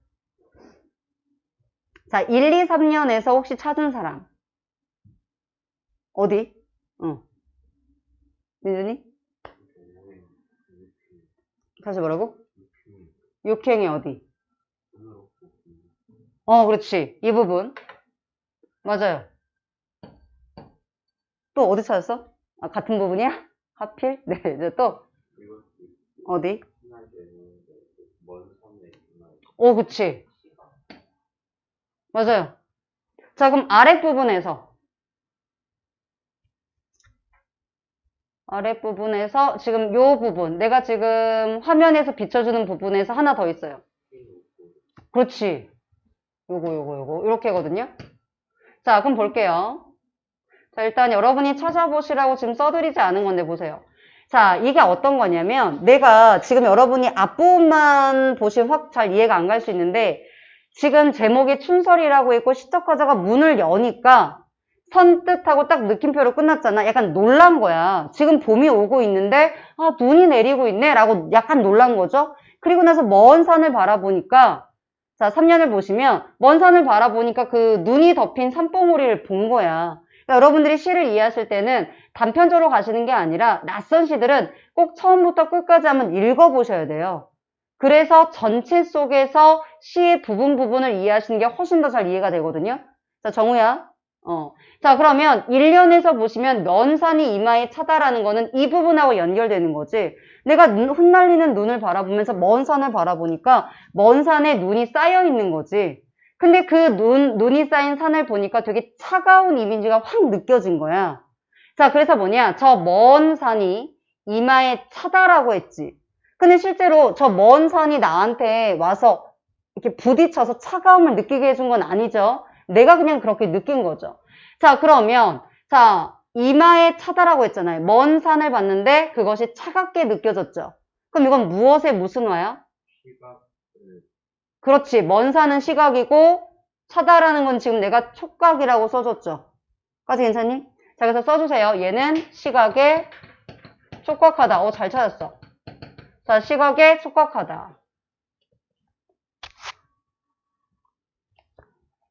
자, 1, 2, 3년에서 혹시 찾은 사람? 어디? 민준이? 다시 뭐라고? 육행이 어디? 그렇지. 이 부분. 맞아요. 또 어디 찾았어? 아, 같은 부분이야? 하필? 네, 이제 또. 어디? 그치. 맞아요. 자, 그럼 아랫부분에서. 아랫부분에서 지금 요 부분. 내가 지금 화면에서 비춰주는 부분에서 하나 더 있어요. 그렇지. 요거. 이렇게거든요. 자, 그럼 볼게요. 자, 일단 여러분이 찾아보시라고 지금 써드리지 않은 건데 보세요. 자, 이게 어떤 거냐면 내가 지금 여러분이 앞부분만 보시면 확 잘 이해가 안 갈 수 있는데 지금 제목이 춘설이라고 있고 시적화자가 문을 여니까 선뜻하고 딱 느낌표로 끝났잖아. 약간 놀란 거야. 지금 봄이 오고 있는데 눈이 내리고 있네 라고 약간 놀란 거죠. 그리고 나서 먼 산을 바라보니까 자, 3년을 보시면 먼 산을 바라보니까 그 눈이 덮인 산봉우리를 본 거야. 그러니까 여러분들이 시를 이해하실 때는 단편적으로 가시는 게 아니라 낯선 시들은 꼭 처음부터 끝까지 한번 읽어보셔야 돼요. 그래서 전체 속에서 시의 부분을 이해하시는 게 훨씬 더 잘 이해가 되거든요. 자, 정우야. 자, 그러면 1년에서 보시면 먼 산이 이마에 차다라는 거는 이 부분하고 연결되는 거지. 내가 흩날리는 눈을 바라보면서 먼 산을 바라보니까 먼 산에 눈이 쌓여 있는 거지. 근데 그 눈이 쌓인 산을 보니까 되게 차가운 이미지가 확 느껴진 거야. 자, 그래서 뭐냐? 저 먼 산이 이마에 차다라고 했지. 근데 실제로 저 먼 산이 나한테 와서 이렇게 부딪혀서 차가움을 느끼게 해준 건 아니죠. 내가 그냥 그렇게 느낀 거죠. 자, 그러면 자, 이마에 차다라고 했잖아요. 먼 산을 봤는데 그것이 차갑게 느껴졌죠. 그럼 이건 무슨 와야? 그렇지. 먼 산은 시각이고 차다라는 건 지금 내가 촉각이라고 써줬죠. 까지 괜찮니? 자, 그래서 써주세요. 얘는 시각에 촉각하다. 잘 찾았어. 자, 시각에 촉각하다.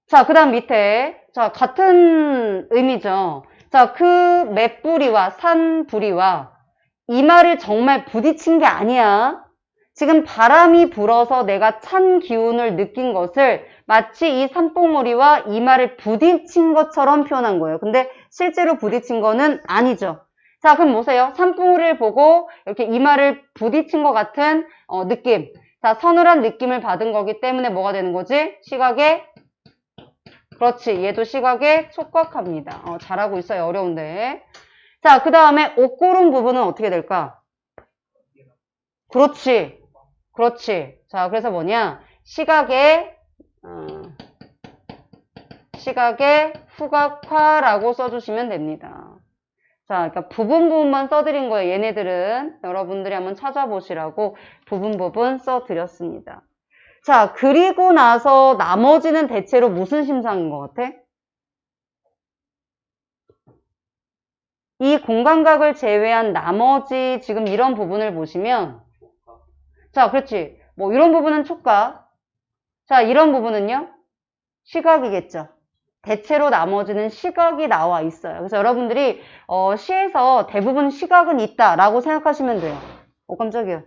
자, 그 다음 밑에 자, 같은 의미죠. 자, 그 맷뿌리와 산뿌리와 이마를 정말 부딪힌 게 아니야. 지금 바람이 불어서 내가 찬 기운을 느낀 것을 마치 이 산봉우리와 이마를 부딪힌 것처럼 표현한 거예요. 근데 실제로 부딪힌 거는 아니죠. 자, 그럼 보세요. 산봉우리를 보고 이렇게 이마를 부딪힌 것 같은 느낌. 자, 서늘한 느낌을 받은 거기 때문에 뭐가 되는 거지? 시각에 그렇지. 얘도 시각에 촉각합니다. 잘하고 있어요. 어려운데. 자, 그 다음에 옷 고른 부분은 어떻게 될까? 그렇지. 그렇지. 자, 그래서 뭐냐? 시각에 시각의 후각화라고 써주시면 됩니다. 자, 그러니까 부분만 써드린 거예요. 얘네들은 여러분들이 한번 찾아보시라고 부분 써드렸습니다. 자, 그리고 나서 나머지는 대체로 무슨 심상인 것 같아? 이 공간각을 제외한 나머지 지금 이런 부분을 보시면, 자, 그렇지. 뭐 이런 부분은 촉각. 자, 이런 부분은요? 시각이겠죠. 대체로 나머지는 시각이 나와 있어요. 그래서 여러분들이 시에서 대부분 시각은 있다라고 생각하시면 돼요. 깜짝이야.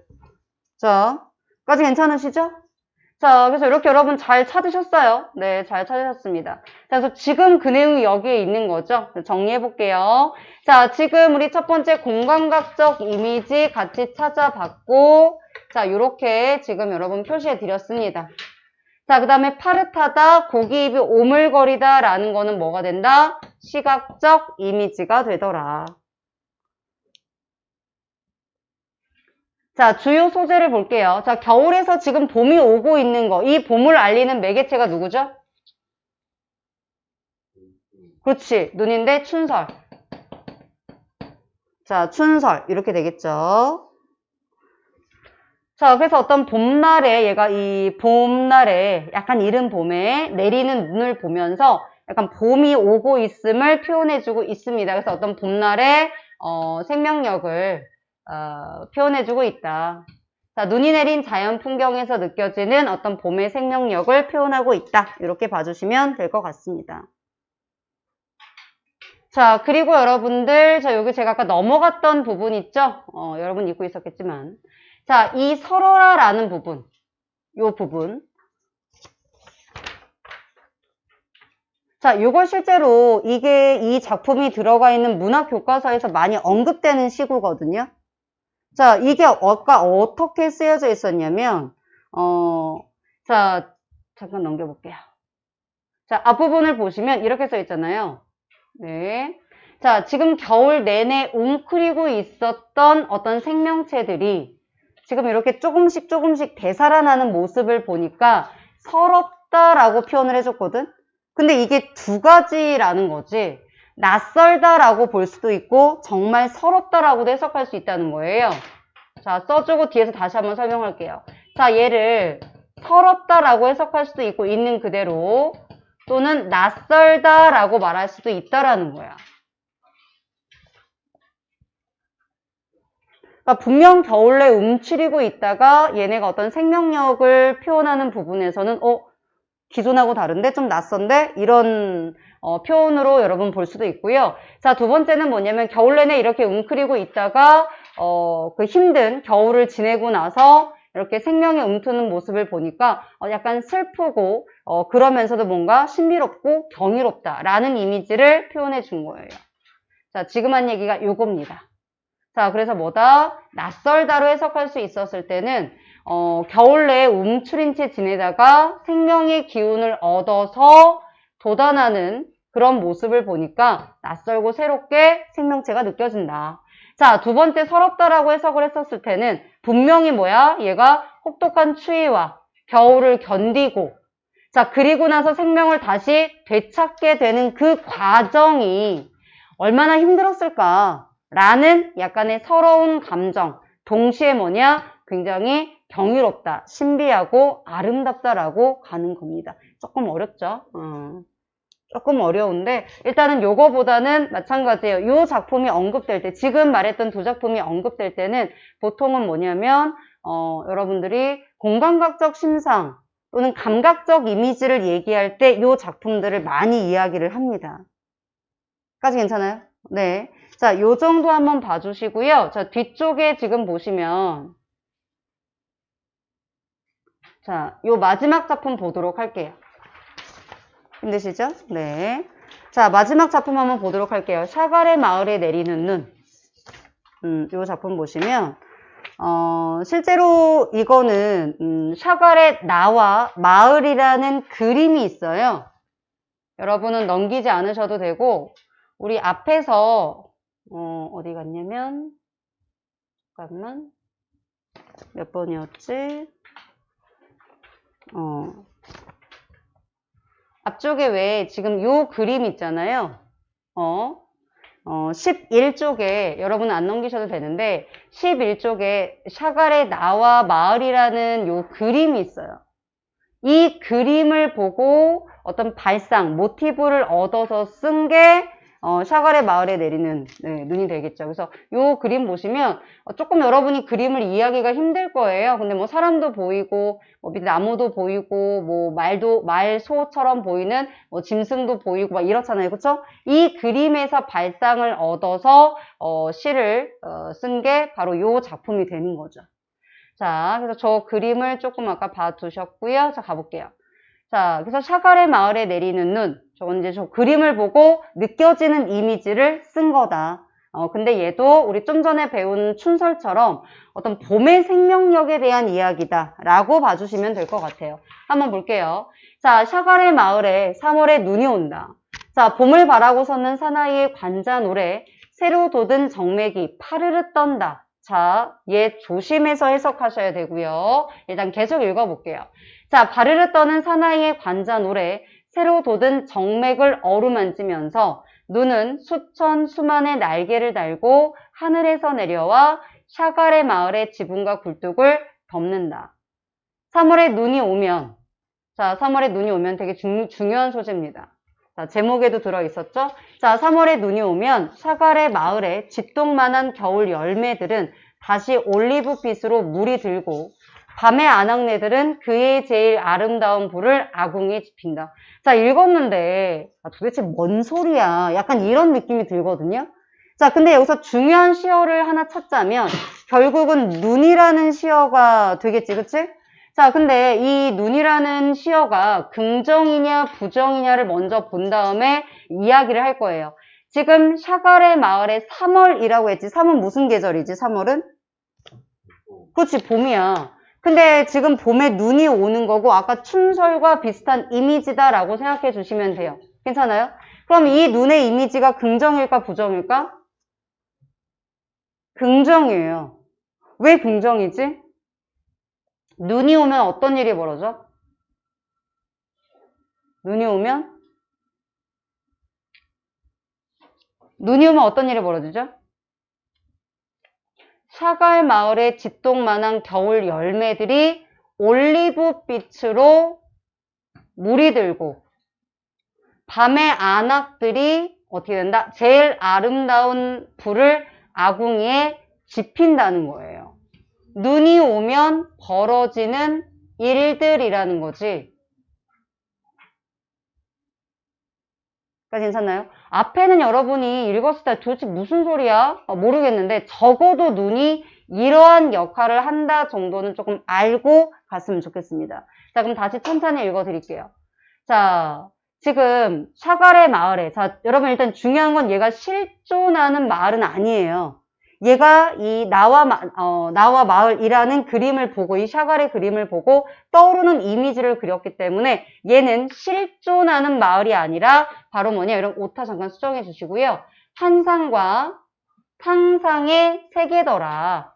자, 까지 괜찮으시죠? 자, 그래서 이렇게 여러분 잘 찾으셨어요. 네, 잘 찾으셨습니다. 자, 그래서 지금 그 내용이 여기에 있는 거죠. 정리해 볼게요. 자, 지금 우리 첫 번째 공간각적 이미지 같이 찾아봤고, 자, 요렇게 지금 여러분 표시해 드렸습니다. 자, 그 다음에 파릇하다, 고기 입이 오물거리다 라는 거는 뭐가 된다? 시각적 이미지가 되더라. 자, 주요 소재를 볼게요. 자, 겨울에서 지금 봄이 오고 있는 거, 이 봄을 알리는 매개체가 누구죠? 그렇지, 눈인데 춘설. 자, 춘설 이렇게 되겠죠. 자, 그래서 어떤 봄날에 얘가 이 봄날에 약간 이른 봄에 내리는 눈을 보면서 약간 봄이 오고 있음을 표현해주고 있습니다. 그래서 어떤 봄날의 생명력을 표현해주고 있다. 자, 눈이 내린 자연 풍경에서 느껴지는 어떤 봄의 생명력을 표현하고 있다. 이렇게 봐주시면 될 것 같습니다. 자, 그리고 여러분들, 자, 여기 제가 아까 넘어갔던 부분 있죠? 여러분 잊고 있었겠지만. 자, 이 설어라라는 부분, 요 부분. 자, 요걸 실제로 이게 이 작품이 들어가 있는 문학 교과서에서 많이 언급되는 시구거든요. 자, 이게 아까 어떻게 쓰여져 있었냐면, 자, 잠깐 넘겨볼게요. 자, 앞부분을 보시면 이렇게 써 있잖아요. 네. 자, 지금 겨울 내내 웅크리고 있었던 어떤 생명체들이 지금 이렇게 조금씩 되살아나는 모습을 보니까 서럽다라고 표현을 해줬거든? 근데 이게 두 가지라는 거지. 낯설다라고 볼 수도 있고 정말 서럽다라고도 해석할 수 있다는 거예요. 자, 써주고 뒤에서 다시 한번 설명할게요. 자, 얘를 서럽다라고 해석할 수도 있고 있는 그대로 또는 낯설다라고 말할 수도 있다라는 거야. 그러니까 분명 겨울에 움츠리고 있다가 얘네가 어떤 생명력을 표현하는 부분에서는 기존하고 다른데 좀 낯선데 이런 표현으로 여러분 볼 수도 있고요. 자, 두 번째는 뭐냐면 겨울 내내 이렇게 웅크리고 있다가 그 힘든 겨울을 지내고 나서 이렇게 생명이 움트는 모습을 보니까 약간 슬프고 그러면서도 뭔가 신비롭고 경이롭다라는 이미지를 표현해 준 거예요. 자, 지금 한 얘기가 요겁니다. 자, 그래서 뭐다? 낯설다로 해석할 수 있었을 때는 겨울 내에 움츠린 채 지내다가 생명의 기운을 얻어서 돋아나는 그런 모습을 보니까 낯설고 새롭게 생명체가 느껴진다. 자, 두 번째 서럽다라고 해석을 했었을 때는 분명히 뭐야? 얘가 혹독한 추위와 겨울을 견디고 자, 그리고 나서 생명을 다시 되찾게 되는 그 과정이 얼마나 힘들었을까? 라는 약간의 서러운 감정, 동시에 뭐냐? 굉장히 경이롭다, 신비하고 아름답다라고 가는 겁니다. 조금 어렵죠? 조금 어려운데 일단은 요거보다는 마찬가지예요. 요 작품이 언급될 때, 지금 말했던 두 작품이 언급될 때는 보통은 뭐냐면 여러분들이 공간각적 심상 또는 감각적 이미지를 얘기할 때 요 작품들을 많이 이야기를 합니다. 까지 괜찮아요? 네. 자, 요 정도 한번 봐주시고요. 자, 뒤쪽에 지금 보시면 자, 요 마지막 작품 보도록 할게요. 힘드시죠? 네. 자, 마지막 작품 한번 보도록 할게요. 샤갈의 마을에 내리는 눈. 요 작품 보시면 실제로 이거는 샤갈의 나와 마을이라는 그림이 있어요. 여러분은 넘기지 않으셔도 되고 우리 앞에서 어디 갔냐면 잠깐만 몇 번이었지? 앞쪽에 왜 지금 요 그림 있잖아요. 11쪽에 여러분은 안 넘기셔도 되는데 11쪽에 샤갈의 나와 마을이라는 요 그림이 있어요. 이 그림을 보고 어떤 발상, 모티브를 얻어서 쓴 게 샤갈의 마을에 내리는 눈이 되겠죠. 그래서 요 그림 보시면 조금 여러분이 그림을 이해하기가 힘들 거예요. 근데 뭐 사람도 보이고 뭐 밑에 나무도 보이고 뭐 말소처럼 보이는 뭐 짐승도 보이고 막 이렇잖아요. 그렇죠? 이 그림에서 발상을 얻어서 시를 쓴 게 바로 요 작품이 되는 거죠. 자, 그래서 저 그림을 조금 아까 봐두셨고요. 자, 가볼게요. 자, 그래서 샤갈의 마을에 내리는 눈. 저건 이제 저 그림을 보고 느껴지는 이미지를 쓴 거다. 근데 얘도 우리 좀 전에 배운 춘설처럼 어떤 봄의 생명력에 대한 이야기다. 라고 봐주시면 될 것 같아요. 한번 볼게요. 자, 샤갈의 마을에 3월에 눈이 온다. 자, 봄을 바라고 섰는 사나이의 관자 노래. 새로 돋은 정맥이 파르르 떤다. 자, 얘 조심해서 해석하셔야 되고요. 일단 계속 읽어볼게요. 자, 바르르 떠는 사나이의 관자 노래, 새로 돋은 정맥을 어루만지면서 눈은 수천 수만의 날개를 달고 하늘에서 내려와 샤갈의 마을의 지붕과 굴뚝을 덮는다. 3월에 눈이 오면, 자, 3월에 눈이 오면 되게 중요한 소재입니다. 자, 제목에도 들어있었죠? 자, 3월에 눈이 오면 샤갈의 마을에 쥐똥만한 겨울 열매들은 다시 올리브빛으로 물이 들고 밤의 아낙네들은 그의 제일 아름다운 불을 아궁이에 지핀다. 자, 읽었는데 도대체 뭔 소리야? 약간 이런 느낌이 들거든요. 자, 근데 여기서 중요한 시어를 하나 찾자면 결국은 눈이라는 시어가 되겠지, 그치? 자, 근데 이 눈이라는 시어가 긍정이냐 부정이냐를 먼저 본 다음에 이야기를 할 거예요. 지금 샤갈의 마을에 3월이라고 했지. 3은 무슨 계절이지, 3월은? 그렇지, 봄이야. 근데 지금 봄에 눈이 오는 거고 아까 춘설과 비슷한 이미지다라고 생각해 주시면 돼요. 괜찮아요? 그럼 이 눈의 이미지가 긍정일까 부정일까? 긍정이에요. 왜 긍정이지? 눈이 오면 어떤 일이 벌어져? 눈이 오면 어떤 일이 벌어지죠? 샤갈 마을의 쥐똥만한 겨울 열매들이 올리브빛으로 물이 들고 밤의 안악들이 어떻게 된다? 제일 아름다운 불을 아궁이에 지핀다는 거예요. 눈이 오면 벌어지는 일들이라는 거지. 괜찮나요? 앞에는 여러분이 읽었을 때 도대체 무슨 소리야? 모르겠는데 적어도 눈이 이러한 역할을 한다 정도는 조금 알고 갔으면 좋겠습니다. 자, 그럼 다시 천천히 읽어드릴게요. 자, 지금 샤갈의 마을에, 자, 여러분 일단 중요한 건 얘가 실존하는 마을은 아니에요. 얘가 이 나와 마을이라는 그림을 보고, 이 샤갈의 그림을 보고 떠오르는 이미지를 그렸기 때문에 얘는 실존하는 마을이 아니라 바로 뭐냐, 이런 오타 잠깐 수정해 주시고요. 환상과 상상의 세계더라.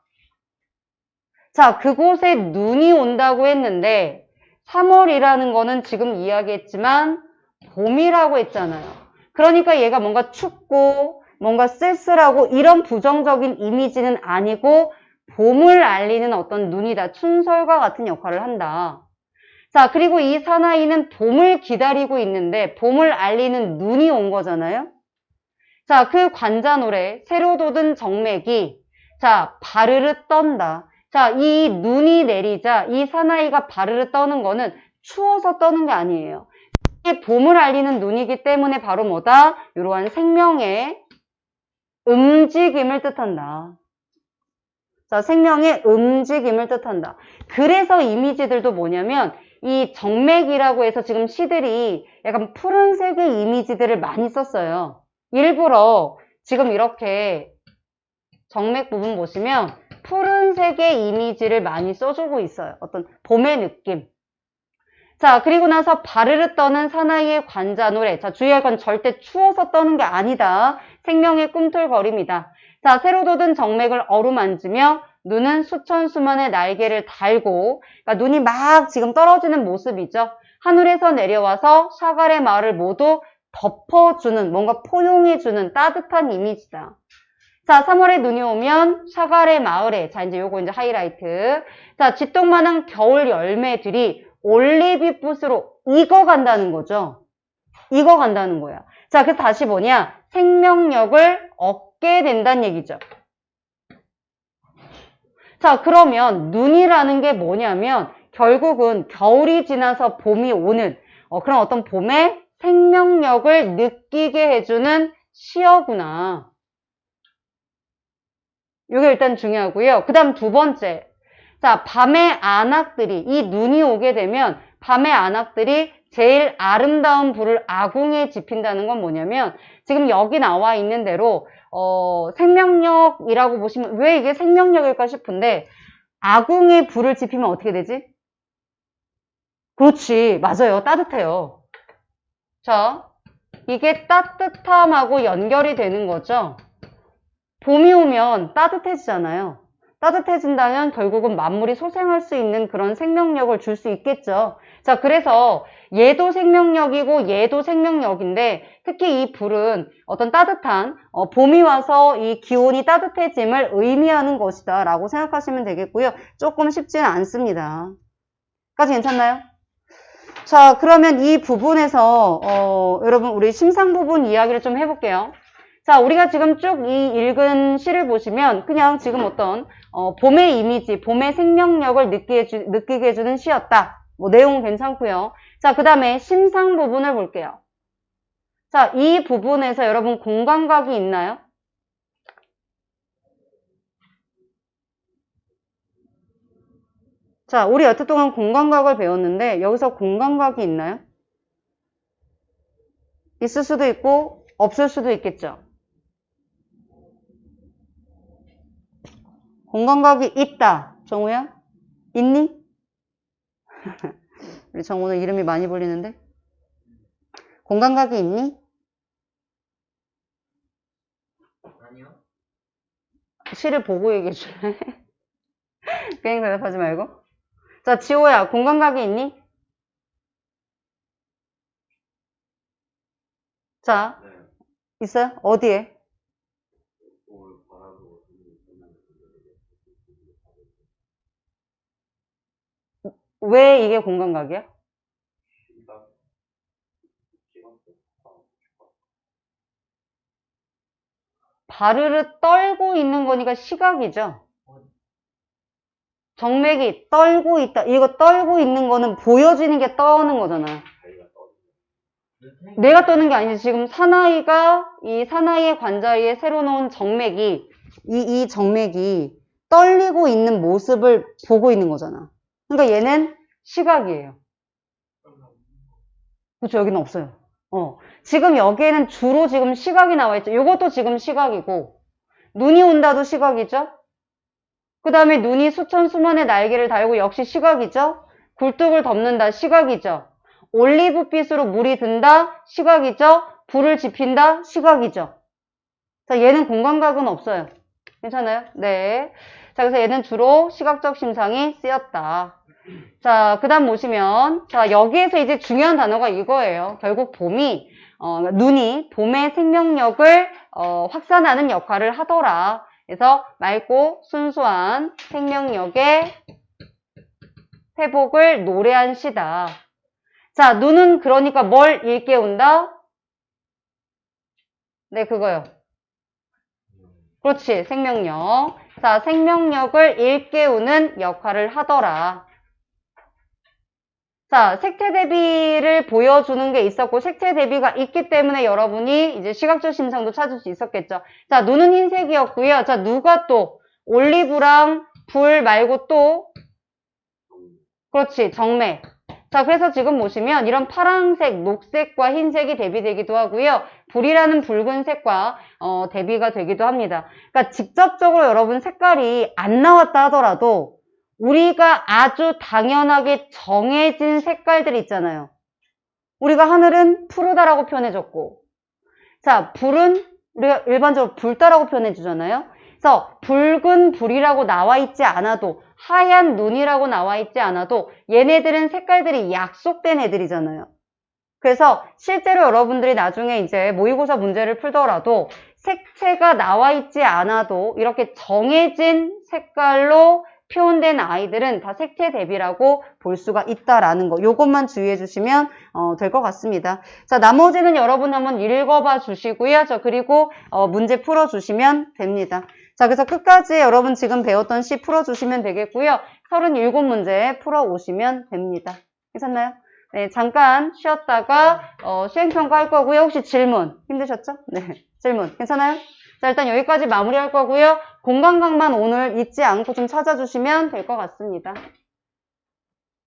자, 그곳에 눈이 온다고 했는데 3월이라는 거는 지금 이야기했지만 봄이라고 했잖아요. 그러니까 얘가 뭔가 춥고 뭔가 쓸쓸하고 이런 부정적인 이미지는 아니고 봄을 알리는 어떤 눈이다. 춘설과 같은 역할을 한다. 자, 그리고 이 사나이는 봄을 기다리고 있는데 봄을 알리는 눈이 온 거잖아요. 자, 그 관자 노래 새로 돋은 정맥이 자, 바르르 떤다. 자, 이 눈이 내리자 이 사나이가 바르르 떠는 거는 추워서 떠는 게 아니에요. 이게 봄을 알리는 눈이기 때문에 바로 뭐다? 이러한 생명의 움직임을 뜻한다. 자, 생명의 움직임을 뜻한다. 그래서 이미지들도 뭐냐면 이 정맥이라고 해서 지금 시들이 약간 푸른색의 이미지들을 많이 썼어요. 일부러 지금 이렇게 정맥 부분 보시면 푸른색의 이미지를 많이 써주고 있어요. 어떤 봄의 느낌. 자, 그리고 나서 바르르 떠는 사나이의 관자 노래. 자, 주의할 건 절대 추워서 떠는 게 아니다. 생명의 꿈틀거림이다. 자, 새로 돋은 정맥을 어루만지며 눈은 수천 수만의 날개를 달고, 그러니까 눈이 막 지금 떨어지는 모습이죠. 하늘에서 내려와서 샤갈의 마을을 모두 덮어주는, 뭔가 포용해주는 따뜻한 이미지다. 자, 3월에 눈이 오면 샤갈의 마을에, 자, 이제 요거 이제 하이라이트. 자, 쥐똥만한 겨울 열매들이 올리브붓으로 익어간다는 거죠. 익어간다는 거야. 자, 그래서 다시 뭐냐? 생명력을 얻게 된다는 얘기죠. 자, 그러면 눈이라는 게 뭐냐면 결국은 겨울이 지나서 봄이 오는 그런 어떤 봄의 생명력을 느끼게 해주는 시어구나. 이게 일단 중요하고요. 그 다음 두 번째. 자, 밤의 안악들이, 이 눈이 오게 되면 밤의 안악들이 제일 아름다운 불을 아궁이에 지핀다는 건 뭐냐면 지금 여기 나와 있는 대로 생명력이라고 보시면 왜 이게 생명력일까 싶은데 아궁이에 불을 지피면 어떻게 되지? 그렇지. 맞아요. 따뜻해요. 자, 이게 따뜻함하고 연결이 되는 거죠. 봄이 오면 따뜻해지잖아요. 따뜻해진다면 결국은 만물이 소생할 수 있는 그런 생명력을 줄 수 있겠죠. 자, 그래서 얘도 생명력이고 얘도 생명력인데 특히 이 불은 어떤 따뜻한 봄이 와서 이 기온이 따뜻해짐을 의미하는 것이다 라고 생각하시면 되겠고요. 조금 쉽지는 않습니다. 까지 괜찮나요? 자, 그러면 이 부분에서 여러분 우리 심상 부분 이야기를 좀 해볼게요. 자, 우리가 지금 쭉 이 읽은 시를 보시면 그냥 지금 어떤 봄의 이미지, 봄의 생명력을 느끼게 해주는 시였다. 뭐 내용은 괜찮고요. 자, 그 다음에 심상 부분을 볼게요. 자, 이 부분에서 여러분 공감각이 있나요? 자, 우리 여태 동안 공감각을 배웠는데 여기서 공감각이 있나요? 있을 수도 있고 없을 수도 있겠죠. 공감각이 있다. 정우야? 있니? 우리 정우는 이름이 많이 불리는데? 공감각이 있니? 아니요. 시를 보고 얘기해 줄래? 그냥 대답하지 말고. 자, 지호야, 공감각이 있니? 자, 네. 있어요? 어디에? 왜 이게 공감각이야? 바르르 떨고 있는 거니까 시각이죠. 정맥이 떨고 있다. 이거 떨고 있는 거는 보여지는 게 떠는 거잖아. 내가 떠는 게 아니지. 지금 이 사나이의 관자리에 새로 놓은 정맥이, 이 정맥이 떨리고 있는 모습을 보고 있는 거잖아. 그러니까 얘는 시각이에요. 그렇죠. 여기는 없어요. 지금 여기에는 주로 지금 시각이 나와 있죠. 이것도 지금 시각이고, 눈이 온다도 시각이죠. 그 다음에 눈이 수천 수만의 날개를 달고 역시 시각이죠. 굴뚝을 덮는다. 시각이죠. 올리브빛으로 물이 든다. 시각이죠. 불을 지핀다. 시각이죠. 자, 얘는 공감각은 없어요. 괜찮아요? 네. 자, 그래서 얘는 주로 시각적 심상이 쓰였다. 자, 그 다음 보시면, 자, 여기에서 이제 중요한 단어가 이거예요. 결국 눈이 봄의 생명력을 확산하는 역할을 하더라. 그래서 맑고 순수한 생명력의 회복을 노래한 시다. 자, 눈은 그러니까 뭘 일깨운다? 네, 그거요. 그렇지, 생명력. 자, 생명력을 일깨우는 역할을 하더라. 자, 색채 대비를 보여주는 게 있었고, 색채 대비가 있기 때문에 여러분이 이제 시각적 심상도 찾을 수 있었겠죠. 자, 눈은 흰색이었고요. 자, 누가 또 올리브랑 불 말고 또 그렇지, 정맥. 자, 그래서 지금 보시면 이런 파란색, 녹색과 흰색이 대비되기도 하고요. 불이라는 붉은색과 대비가 되기도 합니다. 그러니까 직접적으로 여러분 색깔이 안 나왔다 하더라도 우리가 아주 당연하게 정해진 색깔들이 있잖아요. 우리가 하늘은 푸르다라고 표현해줬고, 자, 불은 우리가 일반적으로 붉다라고 표현해주잖아요. 그래서 붉은 불이라고 나와 있지 않아도 하얀 눈이라고 나와 있지 않아도 얘네들은 색깔들이 약속된 애들이잖아요. 그래서 실제로 여러분들이 나중에 이제 모의고사 문제를 풀더라도 색채가 나와 있지 않아도 이렇게 정해진 색깔로 표현된 아이들은 다 색채 대비라고 볼 수가 있다라는 거. 요것만 주의해 주시면 될 것 같습니다. 자, 나머지는 여러분 한번 읽어봐 주시고요. 그리고 문제 풀어 주시면 됩니다. 자, 그래서 끝까지 여러분 지금 배웠던 시 풀어 주시면 되겠고요. 37문제 풀어 오시면 됩니다. 괜찮나요? 네, 잠깐 쉬었다가 수행평가 할 거고요. 혹시 질문 힘드셨죠? 네, 질문 괜찮아요? 자, 일단 여기까지 마무리할 거고요. 공간각만 오늘 잊지 않고 좀 찾아주시면 될 것 같습니다.